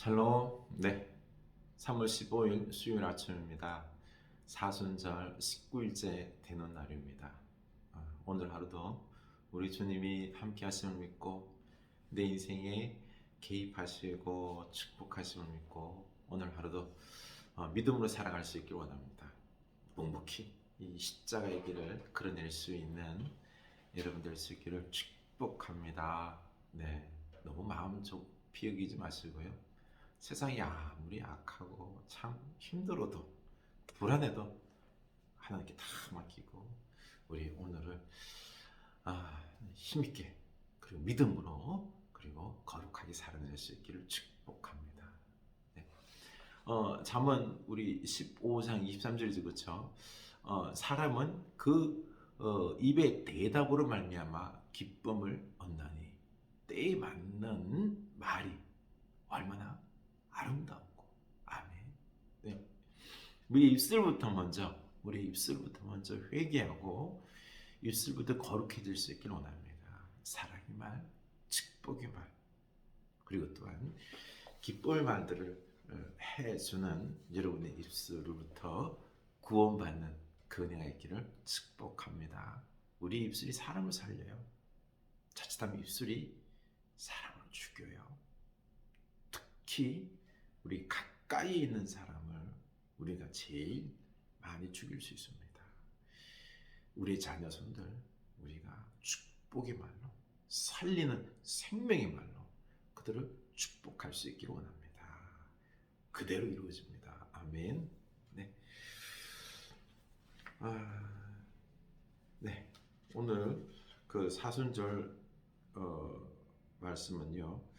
샬롬. 네. 3월 15일 수요일 아침입니다. 사순절 19일째 되는 날입니다. 오늘 하루도 우리 주님이 함께 하심을 믿고 내 인생에 개입하시고 축복하심을 믿고 오늘 하루도 믿음으로 살아갈 수 있길 원합니다. 묵묵히 이 십자가의 길을 걸어낼 수 있는 여러분들 될 수 있기를 축복합니다. 네. 너무 마음 좁히 여기지 마시고요. 세상이 아무리 악하고 참 힘들어도 불안해도 하나님께 다 맡기고 우리 오늘을 힘있게 그리고 믿음으로 그리고 거룩하게 살아낼 수 있기를 축복합니다. 네. 잠언 우리 15장 23절이죠, 그렇죠? 사람은 입의 대답으로 말미암아 기쁨을 얻나니 때에 맞는 말이 얼마나 아름답고. 아멘. 네. 우리 입술부터 먼저 회개하고 입술부터 거룩해질 수 있길 원합니다. 사랑의 말, 축복의 말, 그리고 또한 기쁨의 말들을 해주는 여러분의 입술로부터 구원받는 그 은혜가 있기를 축복합니다. 우리 입술이 사람을 살려요. 자칫하면 입술이 사람을 죽여요. 특히 우리 가까이 있는 사람을 우리가 제일 많이 죽일 수 있습니다. 우리 자녀손들 우리가 축복의 말로 살리는 생명의 말로 그들을 축복할 수 있기를 원합니다. 그대로 이루어집니다. 아멘. 네. 네. 오늘 그 사순절 말씀은요.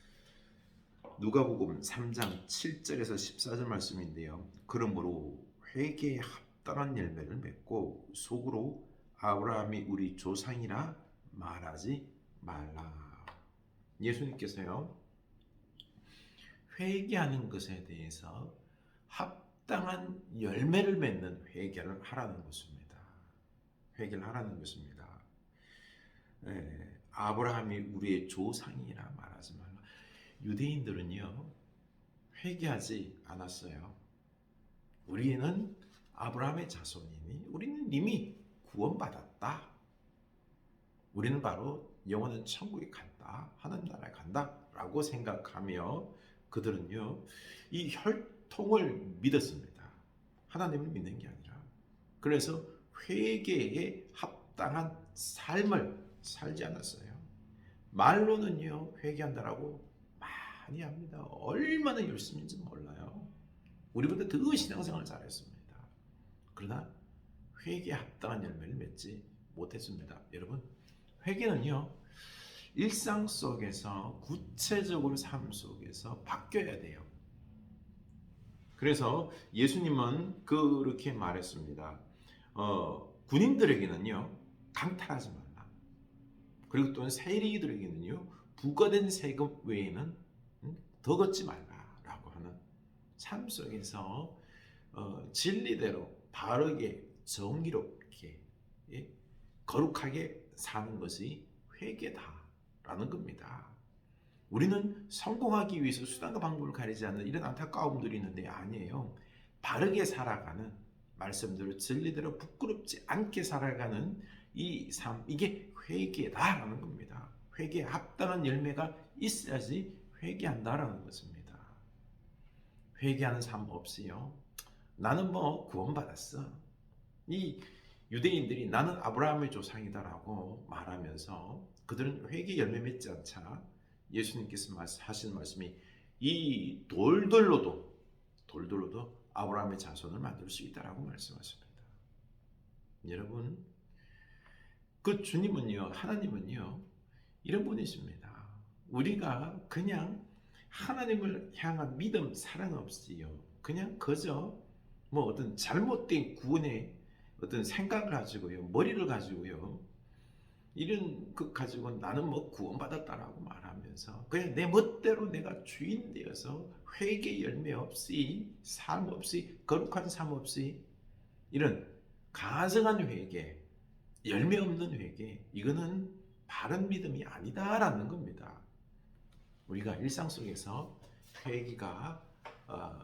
누가복음 3장 7절에서 14절 말씀인데요. 그러므로 회개에 합당한 열매를 맺고 속으로 아브라함이 우리 조상이라 말하지 말라. 예수님께서요. 회개하는 것에 대해서 합당한 열매를 맺는 회개를 하라는 것입니다. 회개를 하라는 것입니다. 아브라함이 우리의 조상이라 말하지 말라. 유대인들은요 회개하지 않았어요. 우리는 아브라함의 자손이니 우리는 이미 구원받았다. 우리는 바로 영원한 천국에 간다. 하나님 나라에 간다 라고 생각하며 그들은요 이 혈통을 믿었습니다. 하나님을 믿는 게 아니라. 그래서 회개에 합당한 삶을 살지 않았어요. 말로는요 회개한다라고 많이 합니다. 얼마나 열심인지 몰라요. 우리보다 더 신앙생활을 잘했습니다. 그러나 회개에 합당한 열매를 맺지 못했습니다. 여러분, 회개는요 일상 속에서 구체적으로 삶 속에서 바뀌어야 돼요. 그래서 예수님은 그렇게 말했습니다. 군인들에게는요 강탈하지 말라. 그리고 또는 세리들에게는요 부과된 세금 외에는 더 걷지 말라라고 하는 삶 속에서 진리대로 바르게 정의롭게 거룩하게 사는 것이 회개다라는 겁니다. 우리는 성공하기 위해서 수단과 방법을 가리지 않는 이런 안타까움들이 있는데 아니에요. 바르게 살아가는 말씀대로 진리대로 부끄럽지 않게 살아가는 이 삶, 이게 회개다라는 겁니다. 회개에 합당한 열매가 있어야지 회개한다라는 것입니다. 회개하는 삶 없이요. 나는 구원받았어. 이 유대인들이 나는 아브라함의 조상이다라고 말하면서 그들은 회개 열매 맺지 않자 예수님께서 하신 말씀이 이 돌들로도 아브라함의 자손을 만들 수 있다라고 말씀하십니다. 여러분, 그 주님은요, 하나님은요, 이런 분이십니다. 우리가 그냥 하나님을 향한 믿음, 사랑 없이요, 그냥 그저 어떤 잘못된 구원의 어떤 생각을 가지고요, 머리를 가지고요, 이런 것 가지고 나는 구원받았다라고 말하면서 그냥 내 멋대로 내가 주인 되어서 회개 열매 없이, 삶 없이, 거룩한 삶 없이 이런 가증한 회개, 열매 없는 회개, 이거는 바른 믿음이 아니다라는 겁니다. 우리가 일상 속에서 회개가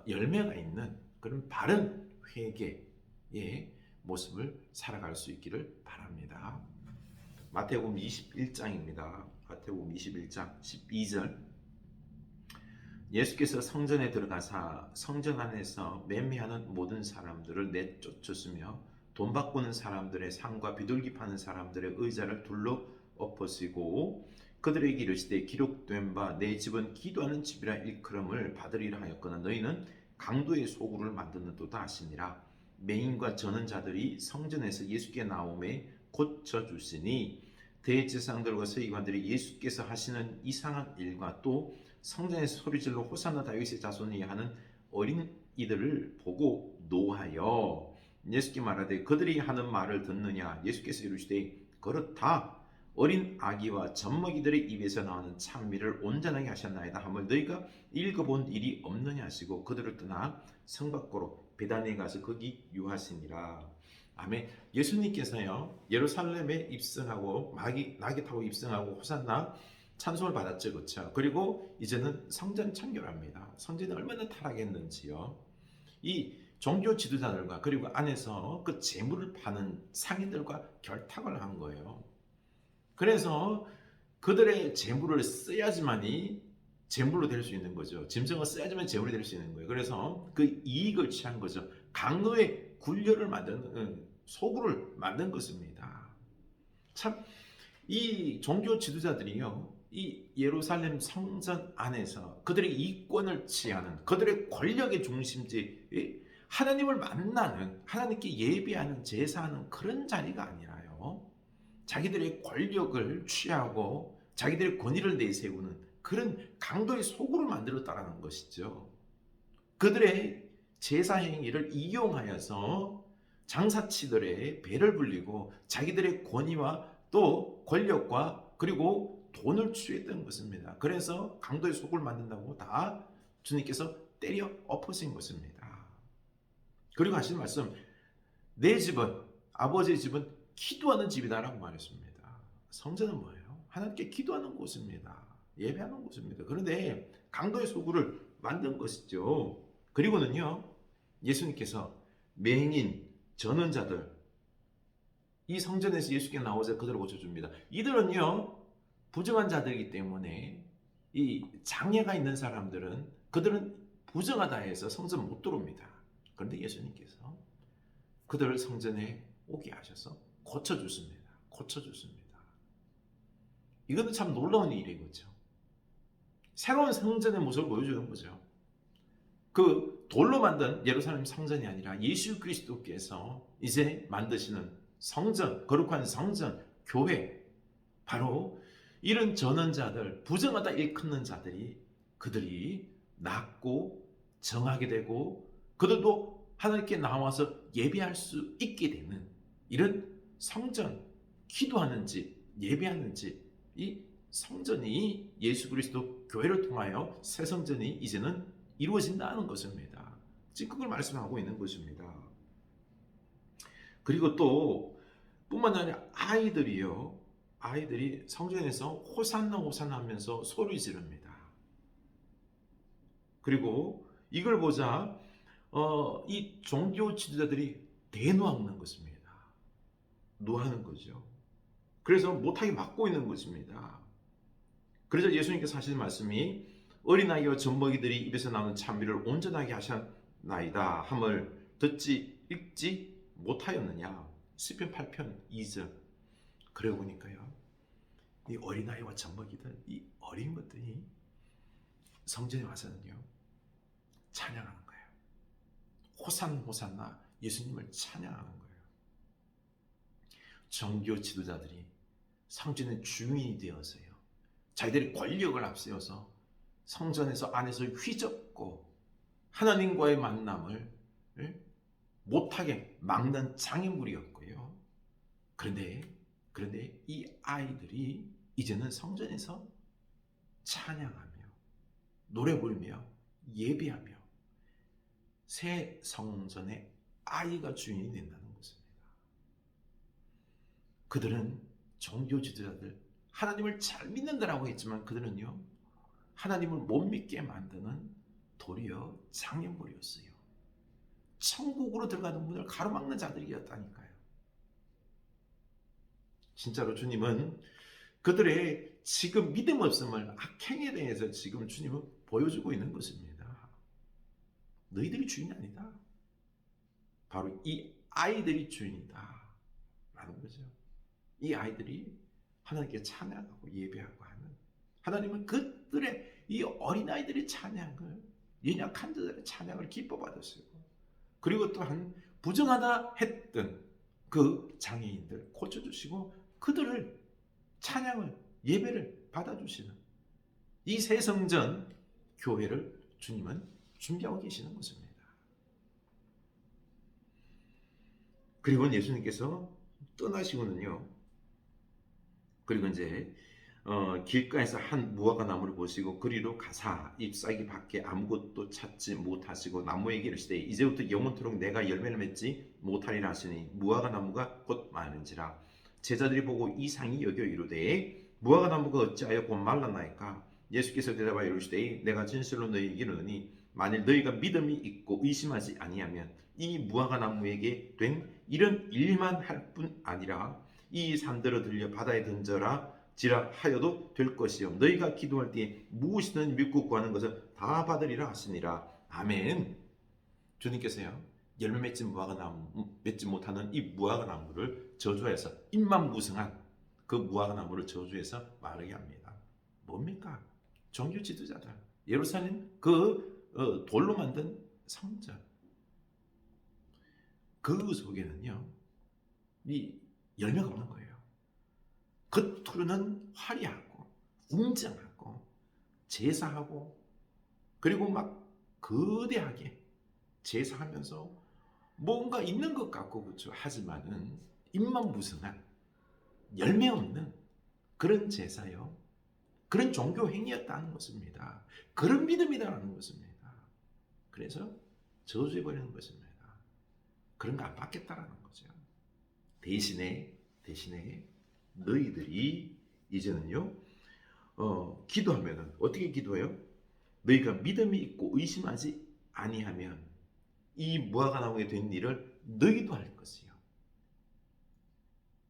열매가 있는 그런 바른 회개의 모습을 살아갈 수 있기를 바랍니다. 마태복음 21장입니다. 마태복음 21장 12절. 예수께서 성전에 들어가사 성전 안에서 매매하는 모든 사람들을 내쫓으시며 돈 바꾸는 사람들의 상과 비둘기 파는 사람들의 의자를 둘러 엎으시고 그들에게 이르시되 기록된 바 내 집은 기도하는 집이라 일컬음을 받으리라 하였거나 너희는 강도의 소굴을 만드는도다 하시니라. 맹인과 저는 자들이 성전에서 예수께 나오매 고쳐주시니 대제사장들과 서기관들이 예수께서 하시는 이상한 일과 또 성전에서 소리질러 호산나 다윗의 자손이 하는 어린이들을 보고 노하여 예수께 말하되 그들이 하는 말을 듣느냐. 예수께서 이르시되 그렇다. 어린 아기와 젖먹이들의 입에서 나오는 찬미를 온전하게 하셨나이다 하물 너희가 읽어본 일이 없느냐 하시고 그들을 떠나 성 밖으로 베다니에 가서 거기 유하시니라. 아멘. 예수님께서요 예루살렘에 입성하고 나귀 타고 입성하고 호산나 찬송을 받았죠, 그렇죠? 그리고 이제는 성전 청결합니다. 성전이 얼마나 타락했는지요. 이 종교 지도자들과 그리고 안에서 그 재물을 파는 상인들과 결탁을 한 거예요. 그래서 그들의 재물을 써야지만이 재물로 될 수 있는 거죠. 짐승을 써야지만 재물이 될 수 있는 거예요. 그래서 그 이익을 취한 거죠. 강도의 굴려를 만드는 소굴을 만든 것입니다. 참 이 종교 지도자들이요, 이 예루살렘 성전 안에서 그들의 이권을 취하는 그들의 권력의 중심지, 하나님을 만나는 하나님께 예배하는 제사하는 그런 자리가 아니라요. 자기들의 권력을 취하고 자기들의 권위를 내세우는 그런 강도의 소굴을 만들었다는 것이죠. 그들의 제사 행위를 이용하여서 장사치들의 배를 불리고 자기들의 권위와 또 권력과 그리고 돈을 취했던 것입니다. 그래서 강도의 소굴을 만든다고 다 주님께서 때려 엎으신 것입니다. 그리고 하신 말씀, 내 집은, 아버지의 집은 기도하는 집이다라고 말했습니다. 성전은 뭐예요? 하나님께 기도하는 곳입니다. 예배하는 곳입니다. 그런데 강도의 소굴을 만든 것이죠. 그리고는요, 예수님께서 맹인, 전원자들, 이 성전에서 예수께 나오자 그들을 고쳐줍니다. 이들은요, 부정한 자들이기 때문에 이 장애가 있는 사람들은 그들은 부정하다 해서 성전 못 들어옵니다. 그런데 예수님께서 그들을 성전에 오게 하셔서 고쳐주십니다. 고쳐주십니다. 이것은 참 놀라운 일이겠죠. 새로운 성전의 모습을 보여주는 거죠. 그 돌로 만든 예루살렘 성전이 아니라 예수 그리스도께서 이제 만드시는 성전, 거룩한 성전, 교회, 바로 이런 전원자들, 부정하다 일컫는 자들이 그들이 낫고 정하게 되고 그들도 하나님께 나와서 예배할 수 있게 되는 이런 성전, 기도하는 집, 예배하는 집, 이 성전이 예수 그리스도 교회를 통하여 새 성전이 이제는 이루어진다는 것입니다. 지금 그걸 말씀하고 있는 것입니다. 그리고 또 뿐만 아니라 아이들이 성전에서 호산나 호산나 하면서 소리 지릅니다. 그리고 이걸 보자 이 종교 지도자들이 대노하는 것입니다. 노하는 거죠. 그래서 못하게 막고 있는 것입니다. 그래서 예수님께서 하시는 말씀이 어린아이와 젖먹이들이 입에서 나오는 찬미를 온전하게 하셨나이다 함을 듣지 읽지 못하였느냐. 시편 8편 2절. 그러고 보니까요, 이 어린아이와 젖먹이들, 이 어린 것들이 성전에 와서는요 찬양하는 거예요. 호산나 예수님을 찬양하는 거예요. 종교 지도자들이 성전의 주인이 되어서요, 자기들의 권력을 앞세워서 성전에서 안에서 휘젓고 하나님과의 만남을 못하게 막는 장애물이었고요. 그런데 이 아이들이 이제는 성전에서 찬양하며 노래 부르며 예배하며 새 성전의 아이가 주인이 된다는 것입니다. 그들은 종교 지도자들, 하나님을 잘 믿는다라고 했지만 그들은요, 하나님을 못 믿게 만드는 도리어 장년벌이었어요. 천국으로 들어가는 문을 가로막는 자들이었다니까요. 진짜로 주님은 그들의 지금 믿음 없음을, 악행에 대해서 지금 주님은 보여주고 있는 것입니다. 너희들이 주인이 아니다. 바로 이 아이들이 주인이다 라는 거죠. 이 아이들이 하나님께 찬양하고 예배하고 하는, 하나님은 그들의 이 어린아이들의 찬양을, 연약한 자들의 찬양을 기뻐 받으시고, 그리고 또한 부정하다 했던 그 장애인들 고쳐주시고 그들을 찬양을, 예배를 받아주시는 이 새성전 교회를 주님은 준비하고 계시는 것입니다. 그리고 예수님께서 떠나시고는요, 그리고 이제 길가에서 한 무화과 나무를 보시고 그리로 가사 잎사귀 밖에 아무것도 찾지 못하시고 나무에게 이르시되 이제부터 영원토록 내가 열매를 맺지 못하리라 하시니 무화과 나무가 곧 마르는지라. 제자들이 보고 이상히 여겨 이르되 무화과 나무가 어찌하여 곧 말랐나이까. 예수께서 대답하여 이르시되 내가 진실로 너희에게 이르노니 만일 너희가 믿음이 있고 의심하지 아니하면 이 무화과 나무에게 된 이런 일만 할 뿐 아니라 이 산들어 들려 바다에 던져라 지라 하여도 될 것이요 너희가 기도할 때 무엇이든 믿고 구하는 것을 다 받으리라 하시니라. 아멘. 주님께서요, 열매 맺지 맺지 못하는 이 무화과 나무를 저주해서 입만 무성한 그 무화과 나무를 저주해서 마르게 합니다. 뭡니까? 종교 지도자들, 예루살렘 그 돌로 만든 성전, 그 속에는요 이 열매가 없는 거예요. 겉으로는 화려하고 웅장하고 제사하고 그리고 막 거대하게 제사하면서 뭔가 있는 것 같고 그렇죠. 하지만은 입만 무성한 열매 없는 그런 제사요, 그런 종교 행위였다는 것입니다. 그런 믿음이다라는 것입니다. 그래서 저주해버리는 것입니다. 그런 거 안 받겠다라는 거죠. 대신에 너희들이 이제는요 기도하면은 어떻게 기도해요? 너희가 믿음이 있고 의심하지 아니하면 이 무화과 나무에 된 일을 너희도 할 것이요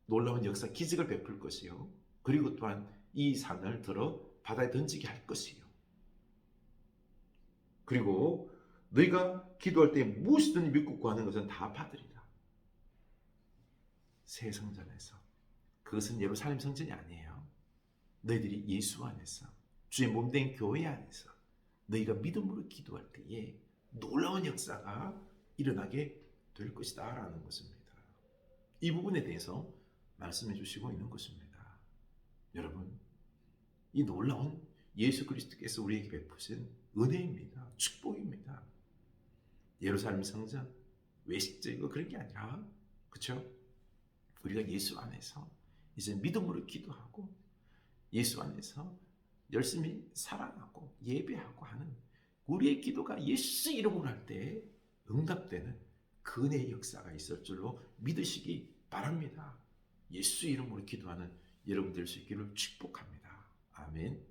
놀라운 역사 기적을 베풀 것이요 그리고 또한 이 산을 들어 바다에 던지게 할 것이요 그리고 너희가 기도할 때 무엇이든 믿고 구하는 것은 다 받으리라. 새 성전에서, 그것은 예루살렘 성전이 아니에요. 너희들이 예수 안에서, 주의 몸된 교회 안에서 너희가 믿음으로 기도할 때에 놀라운 역사가 일어나게 될 것이다 라는 것입니다. 이 부분에 대해서 말씀해 주시고 있는 것입니다. 여러분, 이 놀라운 예수 그리스도께서 우리에게 베푸신 은혜입니다. 축복입니다. 예루살렘 성전 외식적이고 그런 게 아니라, 그렇죠? 우리가 예수 안에서 이제 믿음으로 기도하고 예수 안에서 열심히 사랑하고 예배하고 하는 우리의 기도가 예수 이름으로 할 때 응답되는 그 은혜의 역사가 있을 줄로 믿으시기 바랍니다. 예수 이름으로 기도하는 여러분 될 수 있기를 축복합니다. 아멘.